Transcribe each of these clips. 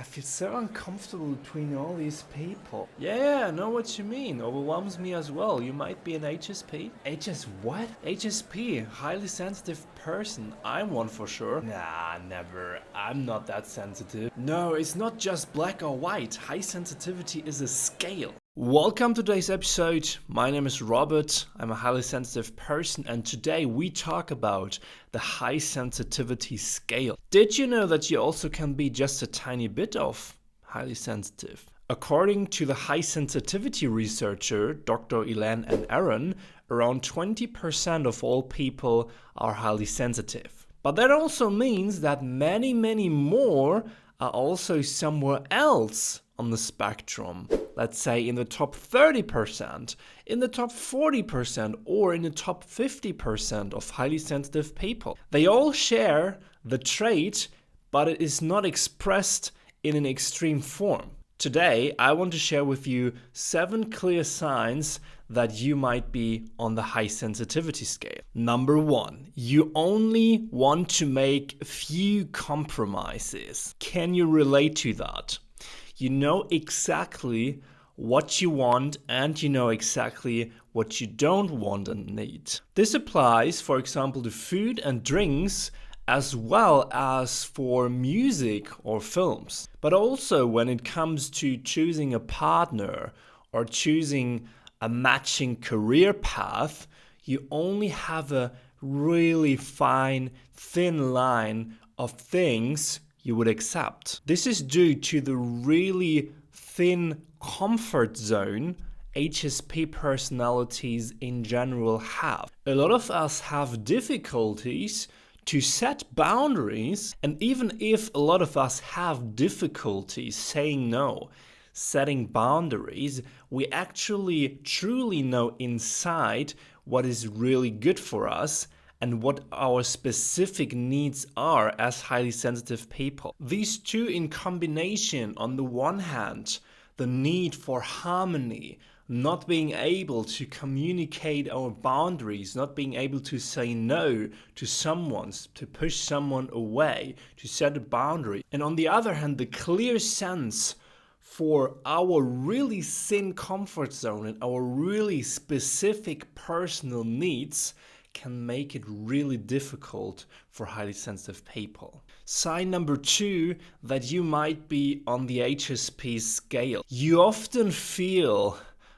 I feel so uncomfortable between all these people. Yeah, I know what you mean. Overwhelms me as well. You might be an HSP. HS what? HSP, highly sensitive person. I'm one for sure. Nah, never. I'm not that sensitive. No, it's not just black or white. High sensitivity is a scale. Welcome to today's episode. My name is Robert. I'm a highly sensitive person, and today we talk about the high sensitivity scale. Did you know that you also can be just a tiny bit of highly sensitive? According to the high sensitivity researcher Dr. Elaine and Aron, around 20% of all people are highly sensitive. But that also means that many more are also somewhere else on the spectrum. Let's say in the top 30%, in the top 40%, or in the top 50% of highly sensitive people. They all share the trait, but it is not expressed in an extreme form. Today, I want to share with you 7 clear signs that you might be on the high sensitivity scale. Number 1, you only want to make few compromises. Can you relate to that? You know exactly what you want and you know exactly what you don't want and need. This applies, for example, to food and drinks as well as for music or films. But also when it comes to choosing a partner or choosing a matching career path, you only have a really fine, thin line of things you would accept. This is due to the really thin comfort zone HSP personalities in general have. A lot of us have difficulties to set boundaries, and even if a lot of us have difficulties saying no, setting boundaries, we actually truly know inside what is really good for us and what our specific needs are as highly sensitive people. These two in combination, on the one hand, the need for harmony, not being able to communicate our boundaries, not being able to say no to someone, to push someone away, to set a boundary. And on the other hand, the clear sense for our really thin comfort zone and our really specific personal needs can make it really difficult for highly sensitive people. Sign number 2 that you might be on the HSP scale. You often feel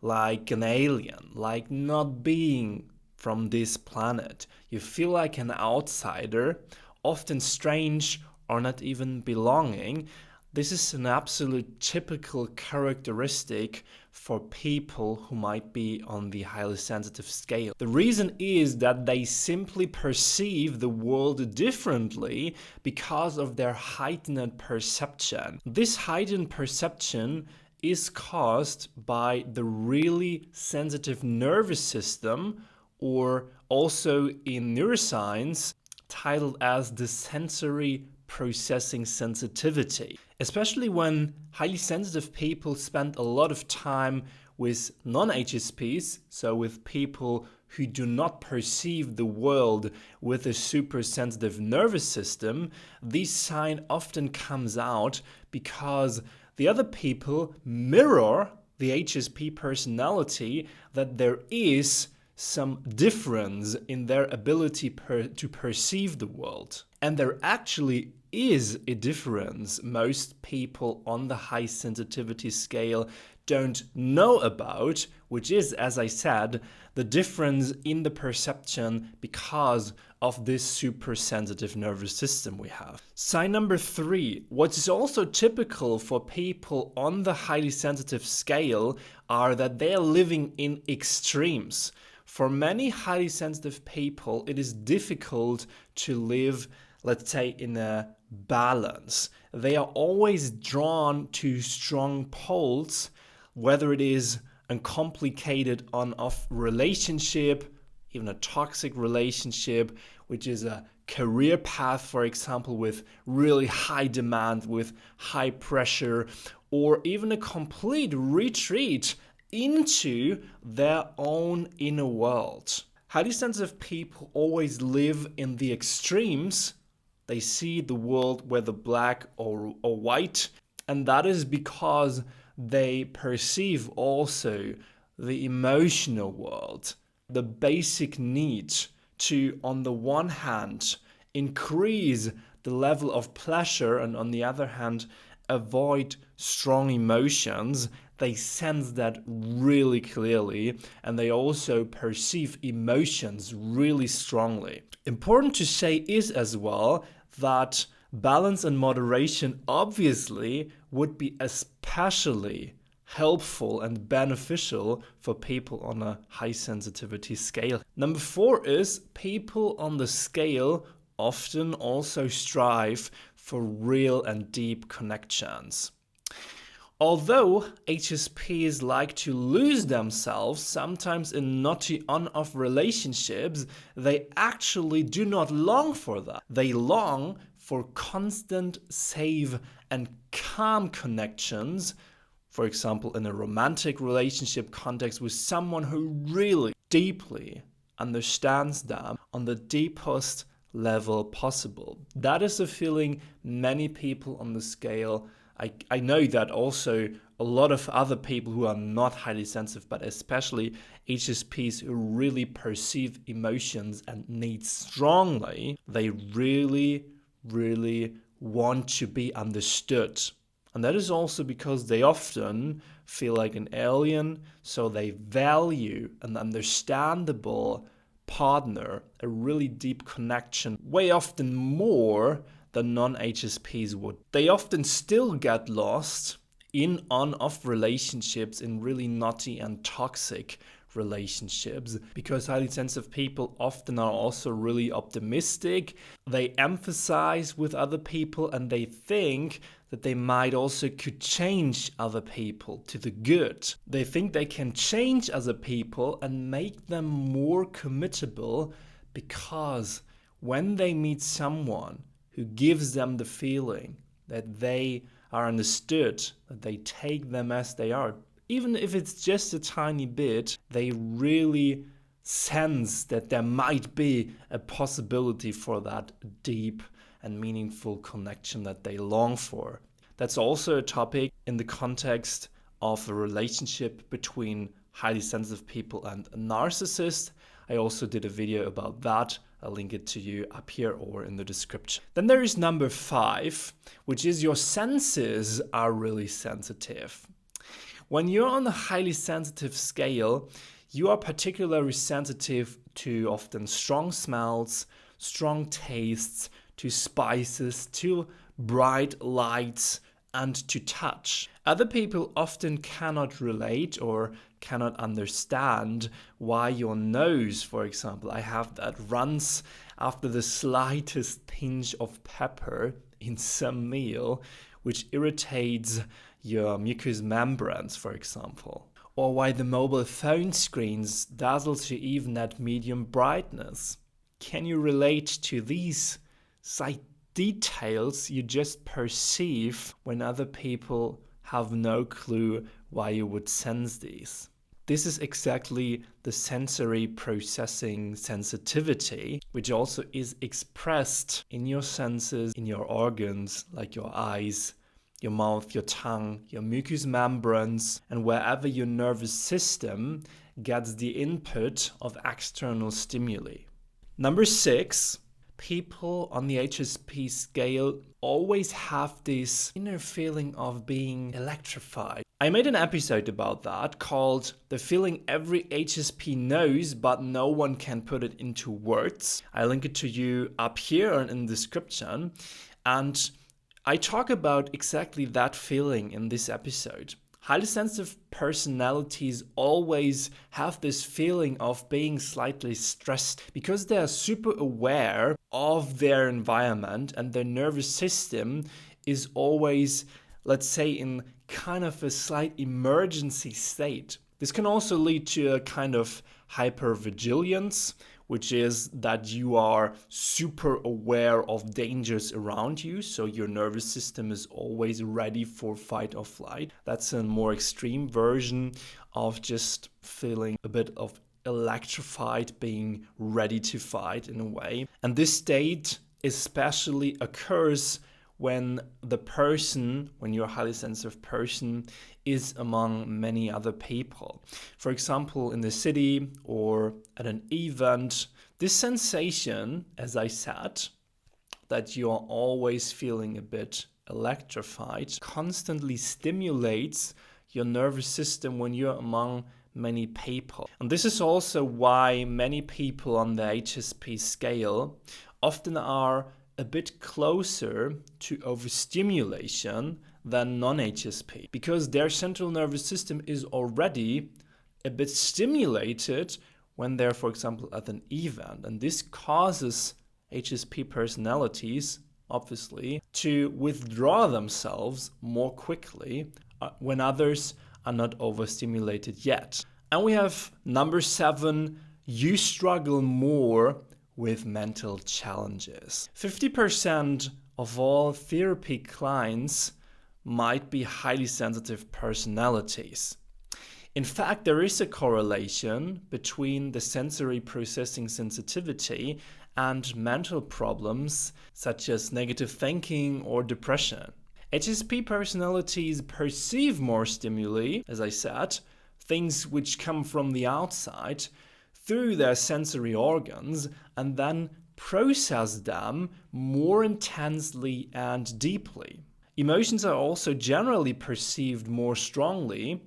like an alien, like not being from this planet. You feel like an outsider, often strange or not even belonging. This is an absolute typical characteristic for people who might be on the highly sensitive scale. The reason is that they simply perceive the world differently because of their heightened perception. This heightened perception is caused by the really sensitive nervous system, or also in neuroscience titled as the sensory processing sensitivity. Especially when highly sensitive people spend a lot of time with non-HSPs, so with people who do not perceive the world with a super sensitive nervous system, this sign often comes out because the other people mirror the HSP personality, that there is some difference in their ability to perceive the world. And there actually is a difference most people on the high sensitivity scale don't know about, which is, as I said, the difference in the perception because of this super sensitive nervous system we have. Sign number 3, what is also typical for people on the highly sensitive scale are that they are living in extremes. For many highly sensitive people, it is difficult to live, let's say, in a balance. They are always drawn to strong poles, whether it is a complicated on-off relationship, even a toxic relationship, which is a career path, for example, with really high demand, with high pressure, or even a complete retreat into their own inner world. Highly sensitive people always live in the extremes. They see the world whether black or white. And that is because they perceive also the emotional world, the basic need to, on the one hand, increase the level of pleasure and on the other hand, avoid strong emotions. They sense that really clearly and they also perceive emotions really strongly. Important to say is as well that balance and moderation obviously would be especially helpful and beneficial for people on a high sensitivity scale. Number 4 is people on the scale often also strive for real and deep connections. Although HSPs like to lose themselves, sometimes in naughty on-off relationships, they actually do not long for that. They long for constant, safe, and calm connections, for example, in a romantic relationship context with someone who really deeply understands them on the deepest level possible. That is a feeling many people on the scale. I know that also a lot of other people who are not highly sensitive, but especially HSPs who really perceive emotions and needs strongly, they really, really want to be understood. And that is also because they often feel like an alien, so they value an understandable partner, a really deep connection, way often more than non-HSPs would. They often still get lost in on-off relationships, in really naughty and toxic relationships, because highly sensitive people often are also really optimistic. They empathize with other people and they think that they might also could change other people to the good. They think they can change other people and make them more committable, because when they meet someone who gives them the feeling that they are understood, that they take them as they are, even if it's just a tiny bit, they really sense that there might be a possibility for that deep and meaningful connection that they long for. That's also a topic in the context of a relationship between highly sensitive people and a narcissist. I also did a video about that. I'll link it to you up here or in the description. Then there is number 5, which is your senses are really sensitive. When you're on the highly sensitive scale, you are particularly sensitive to often strong smells, strong tastes, to spices, to bright lights, and to touch. Other people often cannot relate or cannot understand why your nose, for example, I have that, runs after the slightest pinch of pepper in some meal, which irritates your mucous membranes, for example. Or why the mobile phone screens dazzles you even at medium brightness. Can you relate to these slight details you just perceive when other people have no clue why you would sense these? This is exactly the sensory processing sensitivity, which also is expressed in your senses, in your organs, like your eyes, your mouth, your tongue, your mucous membranes, and wherever your nervous system gets the input of external stimuli. Number 6, people on the HSP scale always have this inner feeling of being electrified. I made an episode about that called The Feeling Every HSP Knows But No One Can Put It Into Words. I link it to you up here and in the description. And I talk about exactly that feeling in this episode. Highly sensitive personalities always have this feeling of being slightly stressed because they are super aware of their environment and their nervous system is always, let's say, in kind of a slight emergency state. This can also lead to a kind of hypervigilance, which is that you are super aware of dangers around you, so your nervous system is always ready for fight or flight. That's a more extreme version of just feeling a bit of electrified, being ready to fight in a way. And this state especially occurs when you're a highly sensitive person, is among many other people. For example, in the city or at an event, this sensation, as I said, that you are always feeling a bit electrified, constantly stimulates your nervous system when you're among many people. And this is also why many people on the HSP scale often are a bit closer to overstimulation than non-HSP, because their central nervous system is already a bit stimulated when they're, for example, at an event. And this causes HSP personalities, obviously, to withdraw themselves more quickly when others are not overstimulated yet. And we have number 7, you struggle more with mental challenges. 50% of all therapy clients might be highly sensitive personalities. In fact, there is a correlation between the sensory processing sensitivity and mental problems such as negative thinking or depression. HSP personalities perceive more stimuli, as I said, things which come from the outside, through their sensory organs, and then process them more intensely and deeply. Emotions are also generally perceived more strongly.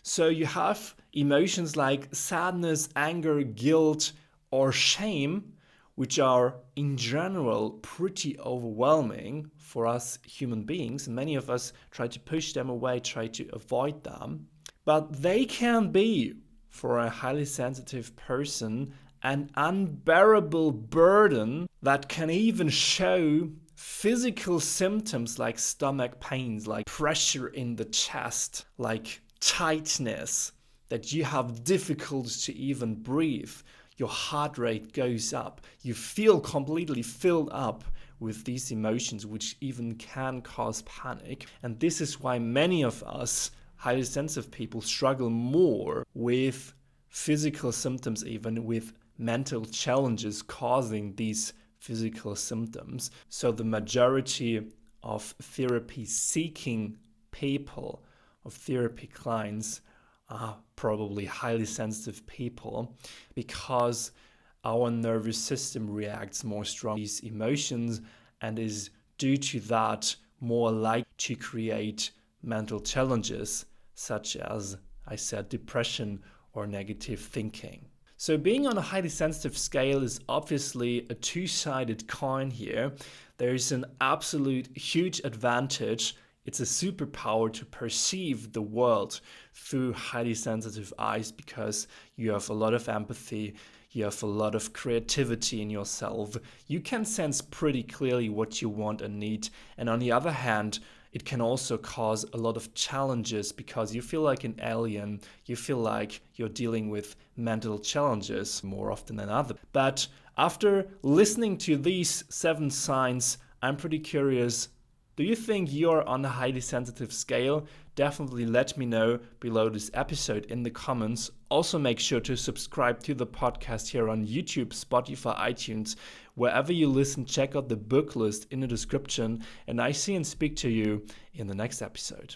So you have emotions like sadness, anger, guilt, or shame, which are in general pretty overwhelming for us human beings. Many of us try to push them away, try to avoid them. But they can be, for a highly sensitive person, an unbearable burden that can even show physical symptoms like stomach pains, like pressure in the chest, like tightness, that you have difficulty to even breathe. Your heart rate goes up. You feel completely filled up with these emotions, which even can cause panic. And this is why many of us highly sensitive people struggle more with physical symptoms, even with mental challenges causing these physical symptoms. So the majority of therapy seeking people, of therapy clients, are probably highly sensitive people, because our nervous system reacts more strongly to these emotions and is due to that more likely to create mental challenges such as, I said, depression or negative thinking. So being on a highly sensitive scale is obviously a two-sided coin here. There is an absolute huge advantage. It's a superpower to perceive the world through highly sensitive eyes, because you have a lot of empathy, you have a lot of creativity in yourself. You can sense pretty clearly what you want and need. And on the other hand, it can also cause a lot of challenges because you feel like an alien. You feel like you're dealing with mental challenges more often than others. But after listening to these 7 signs, I'm pretty curious. Do you think you're on a highly sensitive scale? Definitely let me know below this episode in the comments. Also make sure to subscribe to the podcast here on YouTube, Spotify, iTunes. Wherever you listen, check out the book list in the description. And I see and speak to you in the next episode.